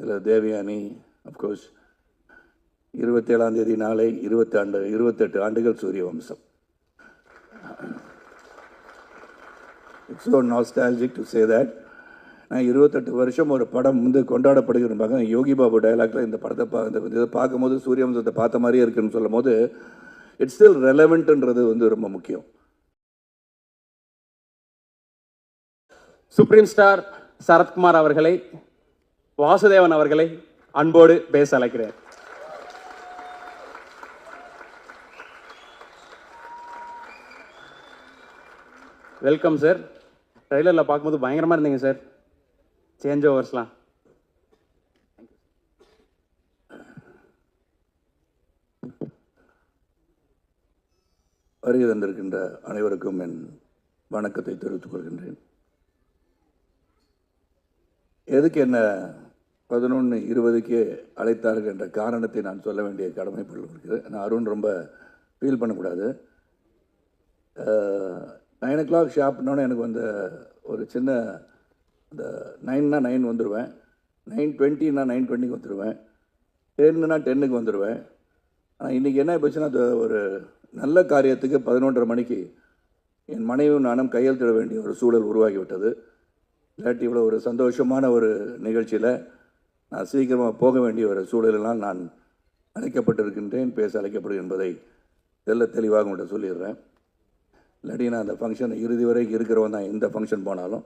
இதில் தேவயானி அஃப்கோர்ஸ் 27ஆம் தேதி நாளை 28 ஆண்டுகள் சூரிய வம்சம். It's so nostalgic to say that. நான் 28 வருஷம் ஒரு படம் வந்து கொண்டாடப்படுகிறேன். யோகி பாபு டைலாக்ல இந்த படத்தை இதை பார்க்கும்போது சூரிய வம்சத்தை பார்த்த மாதிரியே இருக்குன்னு சொல்லும் போது இட்ஸ் ஸ்டில் ரெலவெண்ட்ன்றது வந்து ரொம்ப முக்கியம். சுப்ரீம் ஸ்டார் சரத்குமார் அவர்களை, வாசுதேவன் அவர்களை அன்போடு பேச அழைக்கிறேன். Welcome sir. ட்ரெய்லரில் பார்க்கும்போது பயங்கரமாக இருந்தீங்க சார். சேஞ்ச் ஓவர்ஸ்லாம். வருகை தந்திருக்கின்ற அனைவருக்கும் என் வணக்கத்தை தெரிவித்துக் கொள்கின்றேன். எதுக்கு என்ன 11:20க்கே அழைத்தார்கள் என்ற காரணத்தை நான் சொல்ல வேண்டிய கடமைப்பட்டிருக்கிறது. நான் அருண் ரொம்ப ஃபீல் பண்ணக்கூடாது. 9 o'clock ஷாப்னோன்னு எனக்கு வந்து ஒரு சின்ன அந்த 9னா 9 வந்துடுவேன், 9:20னா 9:20க்கு வந்துடுவேன், 10னா 10க்கு வந்துடுவேன். ஆனால் இன்றைக்கி என்ன போச்சுன்னா, அது ஒரு நல்ல காரியத்துக்கு 11:30 மணிக்கு என் மனைவியும் நானும் கையெழுத்திட வேண்டிய ஒரு சூழல் உருவாகிவிட்டது. இல்லாட்டி இவ்வளோ ஒரு சந்தோஷமான ஒரு நிகழ்ச்சியில் நான் சீக்கிரமாக போக வேண்டிய ஒரு சூழலெல்லாம் நான் அழைக்கப்பட்டிருக்கின்றேன், பேச அழைக்கப்படுகிறேன் என்பதை தெளிவாக உங்கள்கிட்ட சொல்லிடுறேன். இல்லாட்டி நான் அந்த ஃபங்க்ஷன் இறுதி வரைக்கும் இருக்கிறவன் தான். எந்த ஃபங்க்ஷன் போனாலும்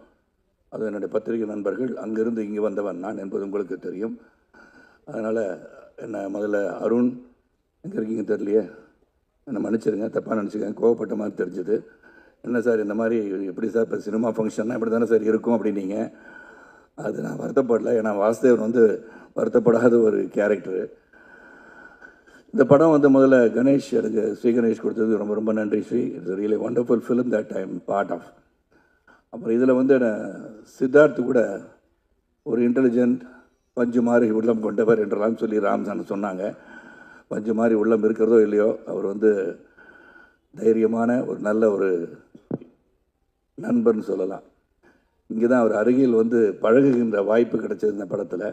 அது என்னுடைய பத்திரிகை நண்பர்கள், அங்கேருந்து இங்கே வந்தவன் நான் என்பது உங்களுக்கு தெரியும். அதனால் என்ன முதல்ல அருண் எங்கே இருக்கீங்க தெரியலையே, என்னை மன்னிச்சிருங்க, தப்பாக நினச்சிக்கங்க, கோவப்பட்ட மாதிரி தெரிஞ்சுது. என்ன சார் இந்த மாதிரி எப்படி சார் இப்போ சினிமா ஃபங்க்ஷன்னா இப்படி தானே சார் இருக்கும் அப்படின்னீங்க. அது நான் வருத்தப்படலை. ஏன்னா வாசுதேவன் வந்து வருத்தப்படாத ஒரு கேரக்டரு. இந்த படம் வந்து முதல்ல கணேஷ், எனக்கு ஸ்ரீ கணேஷ் கொடுத்தது ரொம்ப ரொம்ப நன்றி Sri. It's really wonderful film that I am part of. அப்புறம் இதில் வந்து சித்தார்த்து கூட ஒரு இன்டெலிஜென்ட் பஞ்சு மாதிரி உள்ளம் கொண்டவர் என்றெல்லாம் சொல்லி ராம்சான் சொன்னாங்க. பஞ்சு மாதிரி உள்ளம் இருக்கிறதோ இல்லையோ, அவர் வந்து தைரியமான ஒரு நல்ல ஒரு நண்பர்னு சொல்லலாம். இங்கே தான் அவர் அருகில் வந்து பழகுகின்ற வாய்ப்பு கிடைச்சது இந்த படத்தில்.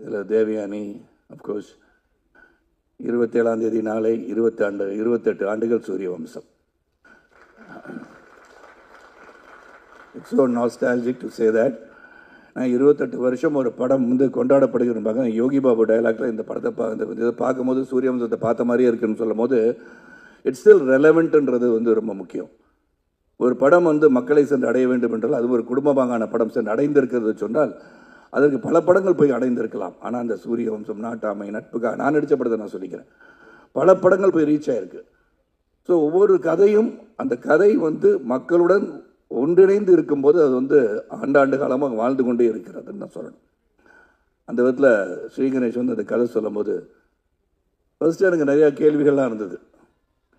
இதில் தேவயானி அஃப்கோர்ஸ் 27ஆம் தேதி நாளை 28 ஆண்டுகள் சூரிய வம்சம். It's so nostalgic to say that. நான் 28 வருஷம் ஒரு படம் வந்து கொண்டாடப்படுகிறேன். யோகி பாபு டைலாக்ல இந்த படத்தை இதை பார்க்கும்போது சூரிய வம்சத்தை பார்த்த மாதிரியே இருக்குன்னு சொல்லும் போது இட்ஸ் ஸ்டில் ரெலவெண்ட்ன்றது வந்து ரொம்ப முக்கியம். ஒரு படம் வந்து மக்களை சென்று அடைய வேண்டும் என்றால், அது ஒரு குடும்பமாகான படம் சென்று அடைந்திருக்கிறது சொன்னால் அதற்கு பல படங்கள் போய் அடைந்திருக்கலாம். ஆனால் அந்த சூரிய வம்சம், நாட்டாமை, நட்புக்காக நான் நடித்த படத்தை நான் சொல்லிக்கிறேன், பல படங்கள் போய் ரீச் ஆகிருக்கு. ஸோ ஒவ்வொரு கதையும் அந்த கதை வந்து மக்களுடன் ஒன்றிணைந்து இருக்கும்போது அது வந்து ஆண்டாண்டு காலமாக வாழ்ந்து கொண்டே இருக்கிறதுன்னு நான் சொல்லணும். அந்த விதத்தில் ஸ்ரீ கணேஷ் வந்து அந்த கதை சொல்லும் போது ஃபர்ஸ்ட்டு எனக்கு நிறையா கேள்விகள்லாம் இருந்தது.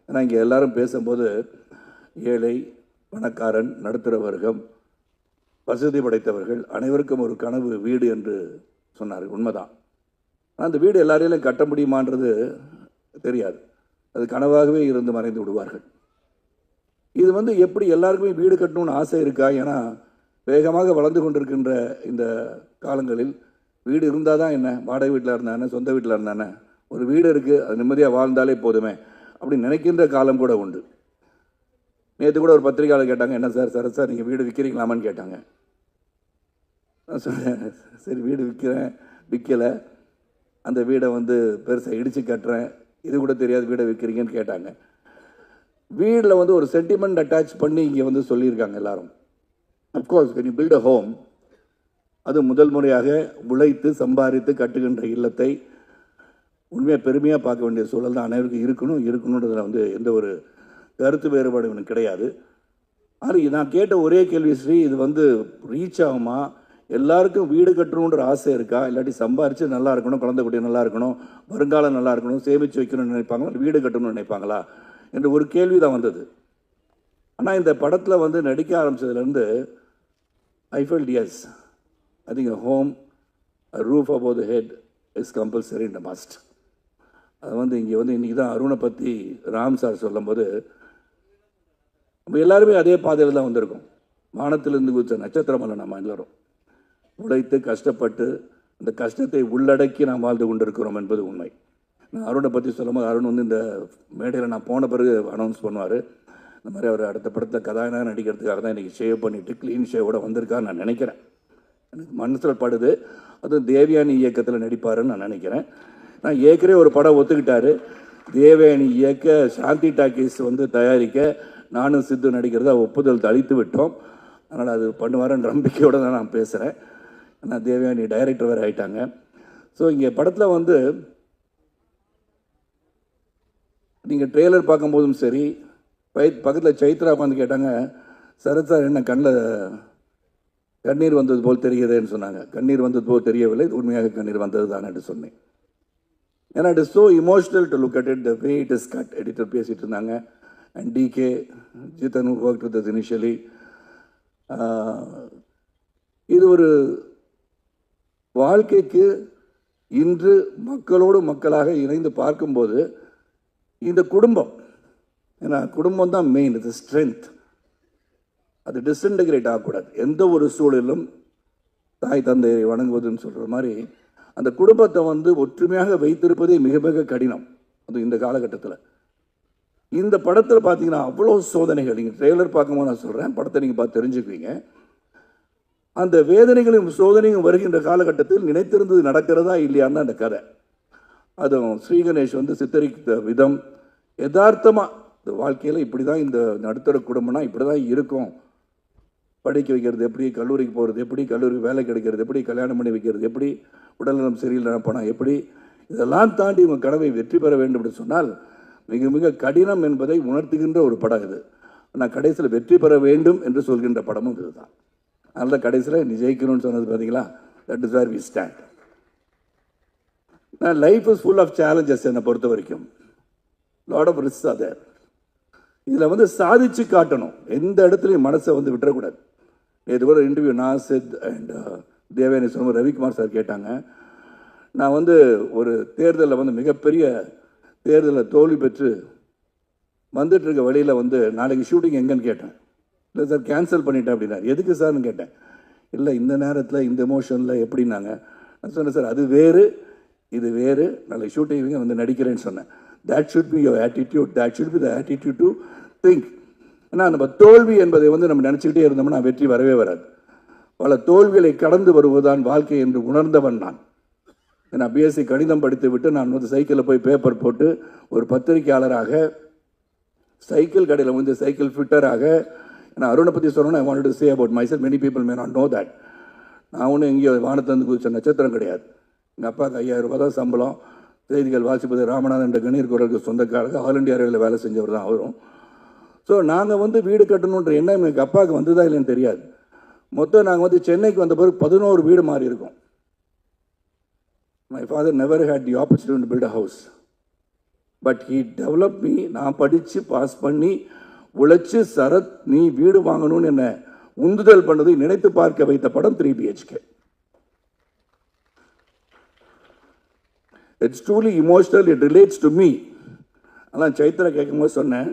ஏன்னா இங்கே எல்லாரும் பேசும்போது ஏழை, பணக்காரன், நடுத்தர வர்க்கம், வசதி படைத்தவர்கள் அனைவருக்கும் ஒரு கனவு வீடு என்று சொன்னார்கள். உண்மைதான். ஆனால் அந்த வீடு எல்லாரையும் கட்ட முடியுமான்றது தெரியாது. அது கனவாகவே இருந்து மறைந்து விடுவார்கள். இது வந்து எப்படி எல்லாருக்குமே வீடு கட்டணும்னு ஆசை இருக்கா? ஏன்னா வேகமாக வளர்ந்து கொண்டிருக்கின்ற இந்த காலங்களில் வீடு இருந்தால் தான் என்ன, வாடகை வீட்டில் இருந்தானே, சொந்த வீட்டில் இருந்தானே, ஒரு வீடு இருக்குது, அது நிம்மதியாக வாழ்ந்தாலே போதுமே அப்படின்னு நினைக்கின்ற காலம் கூட உண்டு. நேற்று கூட ஒரு பத்திரிகையாளர் கேட்டாங்க, என்ன சார் சரத் சார் நீங்கள் வீடு விற்கிறீங்களாமான்னு கேட்டாங்க. நான் சொன்னேன், சரி வீடு விற்கலை, அந்த வீடை வந்து பெருசாக இடித்து கட்டுறேன், இது கூட தெரியாது வீடை விற்கிறீங்கன்னு கேட்டாங்க. வீட்டில் வந்து ஒரு சென்டிமெண்ட் அட்டாச் பண்ணி இங்கே வந்து சொல்லியிருக்காங்க எல்லாரும். Of course when you build a home, அது முதல் முறையாக உழைத்து சம்பாதித்து கட்டுகின்ற இல்லத்தை உண்மையாக பெருமையாக பார்க்க வேண்டிய சூழல் தான் அனைவருக்கும் இருக்கணுன்றதில் வந்து எந்த ஒரு கருத்து வேறுபாடு எனக்கு கிடையாது. ஆனால் நான் கேட்ட ஒரே கேள்வி ஸ்ரீ, இது வந்து ரீச் ஆகுமா? எல்லாருக்கும் வீடு கட்டணுன்ற ஆசை இருக்கா? இல்லாட்டி சம்பாரித்து நல்லா இருக்கணும், குழந்தை குட்டி நல்லா இருக்கணும், வருங்காலம் நல்லா இருக்கணும், சேமித்து வைக்கணும்னு நினைப்பாங்களா, வீடு கட்டணும்னு நினைப்பாங்களா என்ற ஒரு கேள்வி தான் வந்தது. ஆனால் இந்த படத்தில் வந்து நடிக்க ஆரம்பித்ததுலேருந்து I felt yes, I think home, roof above the head is compulsory in the must. அது வந்து இங்கே வந்து இன்றைக்கி தான் அருணை பற்றி ராம் சார் சொல்லும்போது நம்ம எல்லாருமே அதே பாதையில் தான் வந்திருக்கோம். வானத்திலிருந்து குதிச்ச நட்சத்திரம் அல்ல நம்ம எல்லோரும். உழைத்து கஷ்டப்பட்டு அந்த கஷ்டத்தை உள்ளடக்கி நாம் வாழ்ந்து கொண்டிருக்கிறோம் என்பது உண்மை. நான் அருணை பற்றி சொல்லும்போது, அருண் வந்து இந்த மேடையில் நான் போன பிறகு அனௌன்ஸ் பண்ணுவார், இந்த மாதிரி அவர் அடுத்த படத்தில் கதாநாயகனாக நடிக்கிறதுக்காக தான் இன்றைக்கி ஷேவ் பண்ணிவிட்டு க்ளீன் ஷேவோட வந்திருக்கான்னு நான் நினைக்கிறேன். எனக்கு மனசில் படுது. அதுவும் தேவயானி இயக்கத்தில் நடிப்பாருன்னு நான் நினைக்கிறேன். நான் ஏற்கனவே ஒரு படம் ஒத்துக்கிட்டாரு, தேவயானி இயக்க, சாந்தி டாக்கீஸ் வந்து தயாரிக்க, நானும் சித்து நடிக்கிறதா ஒப்புதல் அளித்து விட்டோம். அதனால் அது பண்ணுவாருன்ற நம்பிக்கையோடு தான் நான் பேசுகிறேன். ஆனால் தேவயானி டைரக்டர் வேறு ஆகிட்டாங்க. ஸோ இங்கே படத்தில் வந்து நீங்கள் ட்ரெய்லர் பார்க்கும்போதும் சரி, பக்கத்தில் சைத்ரா உட்காந்து கேட்டாங்க, சரத் சார் என்ன கண்ணில் கண்ணீர் வந்தது போல் தெரிகிறதுன்னு சொன்னாங்க. கண்ணீர் வந்தது போல் தெரியவில்லை, உண்மையாக கண்ணீர் வந்தது தான் என்று சொன்னேன். ஏன்னா it is so emotional to look at it, the way it is cut. Editor பேசிகிட்டு இருந்தாங்க. And DK Jithan work with us initially. இது ஒரு வாழ்க்கைக்கு இன்று மக்களோடு மக்களாக இணைந்து பார்க்கும்போது இந்த குடும்பம், ஏன்னா குடும்பம் தான் மெயின், இது ஸ்ட்ரென்த். அது டிஸ்இன்டகிரேட் ஆகக்கூடாது. எந்த ஒரு சூழலும் தாய் தந்தையை வணங்குவதுன்னு சொல்கிற மாதிரி அந்த குடும்பத்தை வந்து ஒற்றுமையாக வைத்திருப்பதே மிக மிக கடினம். அது இந்த காலகட்டத்தில். இந்த படத்தில் பார்த்தீங்கன்னா அவ்வளோ சோதனைகள். நீங்கள் ட்ரெய்லர் பார்க்கும்போது நான் சொல்கிறேன், படத்தை நீங்கள் பார்த்து தெரிஞ்சுக்குவீங்க. அந்த வேதனைகளும் சோதனையும் வருகின்ற காலகட்டத்தில் நினைத்திருந்தது நடக்கிறதா இல்லையான்னு அந்த கதை. அதுவும் ஸ்ரீகணேஷ் வந்து சித்தரித்த விதம் யதார்த்தமாக, இந்த வாழ்க்கையில் இப்படி தான், இந்த நடுத்தர குடும்பம்னா இப்படி தான் இருக்கும். படிக்க வைக்கிறது எப்படி, கல்லூரிக்கு போகிறது எப்படி, கல்லூரிக்கு வேலை கிடைக்கிறது எப்படி, கல்யாணம் பண்ணி வைக்கிறது எப்படி, உடல்நலம் சரியில்லை போனால் எப்படி, இதெல்லாம் தாண்டி உங்கள் கனவை வெற்றி பெற வேண்டும் என்று சொன்னால் மிக மிக கடினம் என்பதை உணர்த்துகின்ற ஒரு படம் இது. ஆனால் கடைசியில் வெற்றி பெற வேண்டும் என்று சொல்கின்ற படமும் இதுதான். அதனால் கடைசியில் நீ ஜெயிக்கணும்னு சொன்னது பார்த்தீங்களா, that is where we stand. Life is full of challenges. என்னை பொறுத்த வரைக்கும் lot of risk are there. இதில் வந்து சாதிச்சு காட்டணும், எந்த இடத்துலையும் மனசை வந்து விட்டுறக்கூடாது. இது கூட இன்டர்வியூ நாசித் அண்ட் தேவயானி சொன்ன ரவிக்குமார் சார் கேட்டாங்க, நான் வந்து ஒரு தேர்தலில் வந்து மிகப்பெரிய தேர்தலில் தோல்வி பெற்று வந்துட்டு இருக்க வழியில் வந்து நாளைக்கு ஷூட்டிங் எங்கன்னு கேட்டேன். இல்லை சார் கேன்சல் பண்ணிட்டேன் அப்படின்னாரு. எதுக்கு சார்னு கேட்டேன். இல்லை இந்த நேரத்தில் இந்த எமோஷனில் எப்படின்னாங்க. நான் சொன்னேன், சார் அது வேறு இது வேறு, நாளைக்கு ஷூட்டிங் வந்து நடிக்கிறேன்னு சொன்னேன். That should be your attitude. That should be the attitude to think. ஏன்னா நம்ம தோல்வி என்பதை வந்து நம்ம நினச்சிக்கிட்டே இருந்தோம்னா வெற்றி வரவே வராது. பல தோல்விகளை கடந்து வருவதுதான் வாழ்க்கை என்று உணர்ந்தவன் நான். ஏன்னா பிஎஸ்சி கணிதம் படித்து விட்டு நான் வந்து சைக்கிளில் போய் பேப்பர் போட்டு ஒரு பத்திரிகையாளராக, சைக்கிள் கடையில் வந்து சைக்கிள் ஃபிட்டராக, ஏன்னா அருணை பற்றி சொல்லணும்னா I wanted to say about myself. Many people may not know that. நான் ஒன்றும் எங்கேயோ வானத்திலிருந்து குதிச்ச நட்சத்திரம் கிடையாது. எங்கள் அப்பாவுக்கு 5000 ரூபாய் தான் சம்பளம். செய்திகள் வாசிப்பது ராமநாதன் என்ற கணீர் குரலுக்கு சொந்தக்காரங்க, ஆல் இண்டியா ரேடியோவில் வேலை செஞ்சவர் தான் அவரும். ஸோ நாங்கள் வந்து வீடு கட்டணுன்ற எண்ணம் எங்கள் அப்பாவுக்கு வந்ததா இல்லைன்னு தெரியாது. மொத்தம் நாங்கள் வந்து சென்னைக்கு வந்த பிறகு 11 வீடு மாறி இருக்கோம். My father never had the opportunity to build a house, but he develop me. நான் படித்து பாஸ் பண்ணி உழைச்சி, சரத் நீ வீடு வாங்கணும்னு என்னை உந்துதல் பண்ணதை நினைத்து பார்க்க வைத்த படம் 3 BHK. It's truly emotional, it relates to me. அதான் சைத்ரா கேட்கும்போது சொன்னேன்,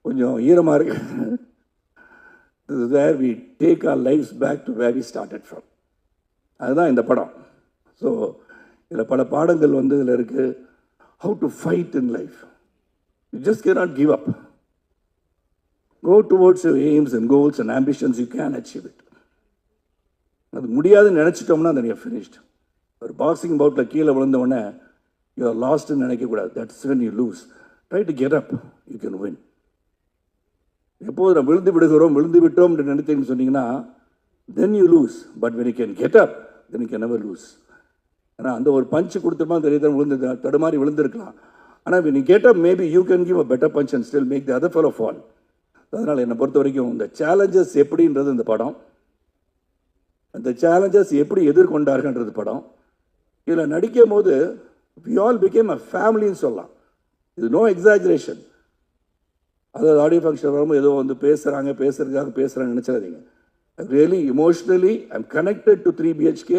கொஞ்சம் ஈரமாக இருக்கு. This is where we take our lives back to where we started from. அதுதான் இந்த படம். ஸோ இதில் பல பாடங்கள் வந்து இதில் இருக்குது. How to fight in life. You just cannot give up. Go towards your aims and goals and ambitions. You can achieve it. அது முடியாதுன்னு நினச்சிட்டோம்னா then you're finished. ஒரு பாக்ஸிங் பவுட்டில் கீழே விழுந்தவொடனே யூ ஆர் லாஸ்ட்னு நினைக்கக்கூடாது. That's when you lose. Try to get up. You can win. எப்போது நம்ம விழுந்து விட்டோம் என்று நினைத்தீங்கன்னு சொன்னீங்கன்னா then you lose. But when you can get up, then you can never lose. ஏன்னா அந்த ஒரு பஞ்சு கொடுத்துருமா தெரியுது, தடுமாறி விழுந்திருக்கலாம். ஆனால் when you get up, maybe you can give a better punch and still make the other fellow fall. அதனால் என்னை பொறுத்த வரைக்கும் இந்த சேலஞ்சஸ் எப்படின்றது இந்த படம், அந்த சேலஞ்சஸ் எப்படி எதிர்கொண்டார்கள்ன்றது படம். இதில் நடிக்கும் போது we all became a ஃபேமிலின்னு சொல்லலாம். இது நோ எக்ஸாஜரேஷன். அதாவது ஆடியோ ஃபங்க்ஷன் வரும்போது ஏதோ வந்து பேசுகிறதுக்காக நினச்சிடாதீங்க. Really emotionally I am connected to 3 BHK.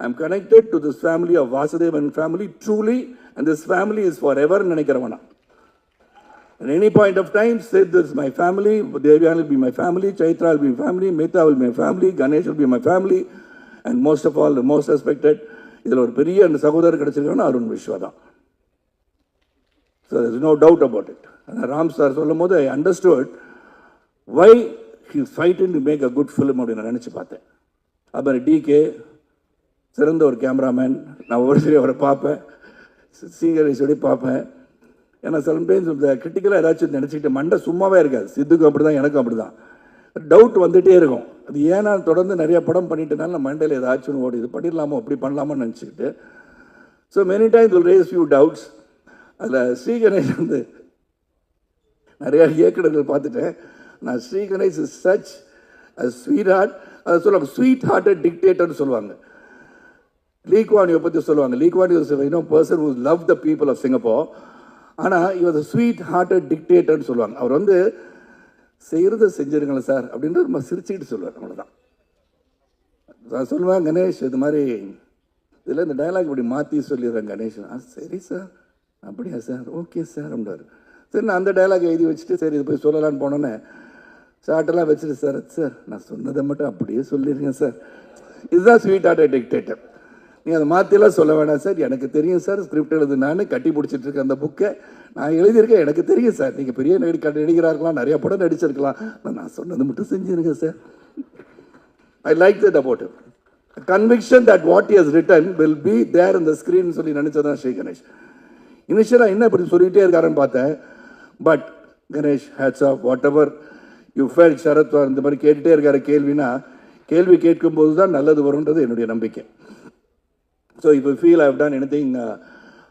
I am connected to this family of Vasudevan family truly, and this family is for எவர்னு நினைக்கிறவனா. At any point of time, say this is my family, Devyani will be my family, Chaitra will be my family, Mehta will be my family, Ganesh will be my family, and most of all most respected இதில் ஒரு பெரிய அந்த சகோதரர் கிடச்சிருக்காங்கன்னா அருண் விஸ்வா தான். So there's no doubt about it. ஆனால் Ram sir சொல்லும் போது I understood why he is fighting to make a good film அப்படின்னு நான் நினச்சி பார்த்தேன். அப்புறம் டிகே சிறந்த ஒரு கேமராமேன், நான் ஒவ்வொரு சரி அவரை பார்ப்பேன், சீகரேஸ்வரி பார்ப்பேன். ஏன்னா சில டைம்ஸ் இந்த கிரிட்டிக்கலாக ஏதாச்சும் நினச்சிக்கிட்டு மண்டை சும்மாவே இருக்காது. சித்துக்கும் அப்படி தான், எனக்கும் அப்படி தான். டவுட் வந்துகிட்டே இருக்கும். அது ஏன்னா தொடர்ந்து நிறைய படம் பண்ணிட்டனால நம்ம மண்டையில் ஏதாச்சும் ஓடி இது பண்ணிடலாமோ அப்படி பண்ணலாமோ நினச்சிக்கிட்டு. So many times will raise few doubts. அதில் ஸ்ரீகணேஷ் வந்து நிறையா இயக்குநர்கள் பார்த்துட்டேன். நான் Sriganesh is such a sweetheart. அதை சொல்லுவாங்க ஸ்வீட் ஹார்ட்டட் டிக்டேட்டர்னு சொல்லுவாங்க. லீ குவான் யூ பற்றி சொல்லுவாங்க. Lee Kuan Yew's person who love the people of Singapore. ஆனால் இவர் ஸ்வீட் ஹார்ட்டட் டிக்டேட்டர்னு சொல்லுவாங்க. அவர் வந்து செய்கிறத செஞ்சிருங்களேன் சார் அப்படின்ற நம்ம சிரிச்சுக்கிட்டு சொல்லுவார். அவ்வளோதான். நான் சொல்லுவேன் கணேஷ் இது மாதிரி இதில் இந்த டைலாக் இப்படி மாற்றி சொல்லிடுறேன் கணேஷ். சரி சார், அப்படியா சார், ஓகே சார் அப்படின்றார். சரி நான் அந்த டைலாக் எழுதி வச்சுட்டு சரி இது போய் சொல்லலான்னு போனோன்னே ஷார்ட்டெல்லாம் வச்சுட்டு சார் சார் நான் சொன்னதை மட்டும் அப்படியே சொல்லிடுங்க சார். இதுதான் ஸ்வீட் ஹார்ட்டட் டிக்டேட்டர். நீங்கள் அதை மாற்றிலாம் சொல்ல வேணாம் சார், எனக்கு தெரியும் சார், ஸ்கிரிப்ட் எழுது நான் கட்டி பிடிச்சிட்டு இருக்கேன் அந்த புக்கை நான் எழுதியிருக்கேன், எனக்கு தெரியும் சார், நீங்கள் பெரிய நடிகராக இருக்கலாம், நிறைய படம் நடிச்சிருக்கலாம், நான் சொன்னது மட்டும் செஞ்சுருங்க sir. I like that about him. Conviction that what he has written will be there in the screen சொல்லி நினச்சதான் ஸ்ரீ கணேஷ். இனிஷியலாக என்ன இப்படி சொல்லிகிட்டே இருக்காருன்னு பார்த்தேன். But Ganesh hats off whatever you felt. Sarath இந்த மாதிரி கேட்டுகிட்டே இருக்காரு கேள்வினா, கேள்வி கேட்கும்போது தான் நல்லது வரும்ன்றது என்னுடைய நம்பிக்கை. ஸோ இப்போ feel I have done anything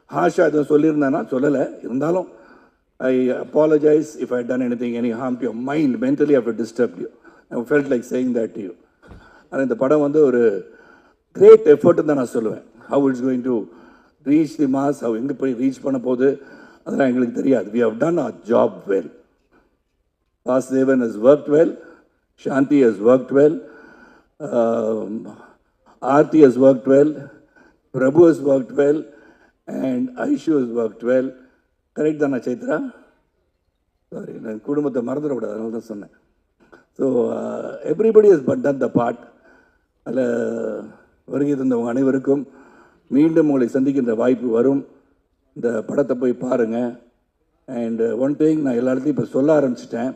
ஹாஷா எதுவும் சொல்லியிருந்தேன்னா சொல்லலை, இருந்தாலும் I apologize if I done anything any harm to your mind, mentally I disturb you. I felt like saying that to you. ஆனால் இந்த படம் வந்து ஒரு கிரேட் எஃபர்ட்னு தான் நான் சொல்லுவேன். How it's going to reach the mass, how எங்கே போய் ரீச் பண்ண போகுது அதெல்லாம் எங்களுக்கு தெரியாது. We have done our job well. Vasudevan has worked well, Shanti has worked well, Aarti has worked well, Prabhu has worked well, and Aishu has worked well. Correct தானே Chaitra? Sorry, நான் குடும்பத்தை மறந்துடக்கூடாது, அதனால தான் சொன்னேன். So everybody has done the part. அதில் வருகை தந்தவங்க அனைவருக்கும் மீண்டும் உங்களை சந்திக்கின்ற வாய்ப்பு வரும். இந்த படத்தை போய் பாருங்கள். அண்ட் ஒன் திங் நான் எல்லா இடத்துலையும் இப்போ சொல்ல ஆரம்பிச்சிட்டேன்.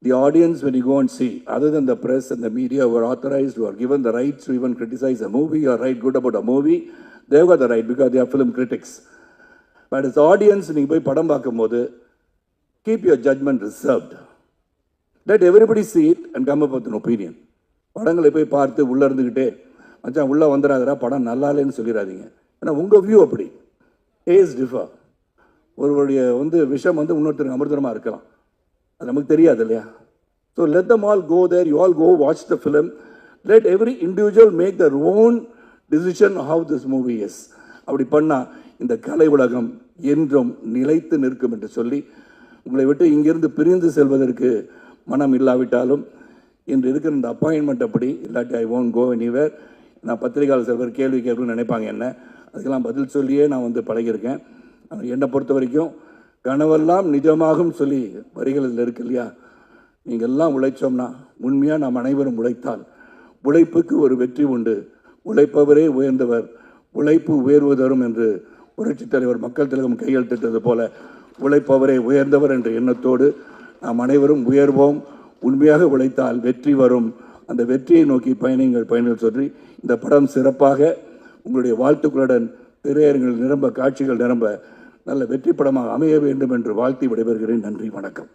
The audience, when you go and see, other than the press and the media who are authorized, who are given the rights to even criticize a movie or write good about a movie, they've got the right because they are film critics. But as audience, நீங்கள் போய் படம் பார்க்கும்போது keep your judgment reserved. Let everybody see it and come up with an opinion. படங்களை போய் பார்த்து உள்ளே இருந்துக்கிட்டே மச்சான் உள்ளே வந்துடாதரா படம் நல்லா இல்லைன்னு சொல்லிடாதீங்க. ஏன்னா உங்கள் வியூ அப்படி. Taste differ. ஒருவருடைய விஷம் இன்னொருத்தருக்கு அமிர்தமாக இருக்கலாம், அது நமக்கு தெரியாது இல்லையா? So let them all go there, you all go watch the film. Let every individual make their own decision how this movie is. அப்படி பண்ணால் இந்த கலை உலகம் என்றும் நிலைத்து நிற்கும் என்று சொல்லி உங்களை விட்டு இங்கிருந்து பிரிந்து செல்வதற்கு மனம் இல்லாவிட்டாலும் இன்று இருக்கிற இந்த அப்பாயின்மெண்ட் அப்படி இல்லாட்டி ஐ ஓன்ட் கோ எனிவேர். நான் பத்திரிகையாளர் சில பேர் கேள்வி கேட்கணும்னு நினைப்பாங்க என்ன, அதுக்கெல்லாம் பதில் சொல்லியே நான் பழகியிருக்கேன். என்னை பொறுத்த வரைக்கும் கனவெல்லாம் நிஜமாகும் சொல்லி வரிகள் இதில் இருக்கு இல்லையா? நீங்கள் எல்லாம் உழைச்சோம்னா, உண்மையாக நாம் அனைவரும் உழைத்தால் உழைப்புக்கு ஒரு வெற்றி உண்டு. உழைப்பவரே உயர்ந்தவர், உழைப்பு உயர்வு தரும் என்று புரட்சித் தலைவர் மக்கள் திலகம் கையெழுத்திட்டது போல உழைப்பவரே உயர்ந்தவர் என்ற எண்ணத்தோடு நாம் அனைவரும் உயர்வோம். உண்மையாக உழைத்தால் வெற்றி வரும். அந்த வெற்றியை நோக்கி பயணிகள் சொல்லி இந்த படம் சிறப்பாக உங்களுடைய வாழ்த்துக்களுடன் திரையரங்கில் நிரம்ப, காட்சிகள் நிரம்ப நல்ல வெற்றி படமாக அமைய வேண்டும் என்று வாழ்த்தி விடைபெறுகிறேன். நன்றி, வணக்கம்.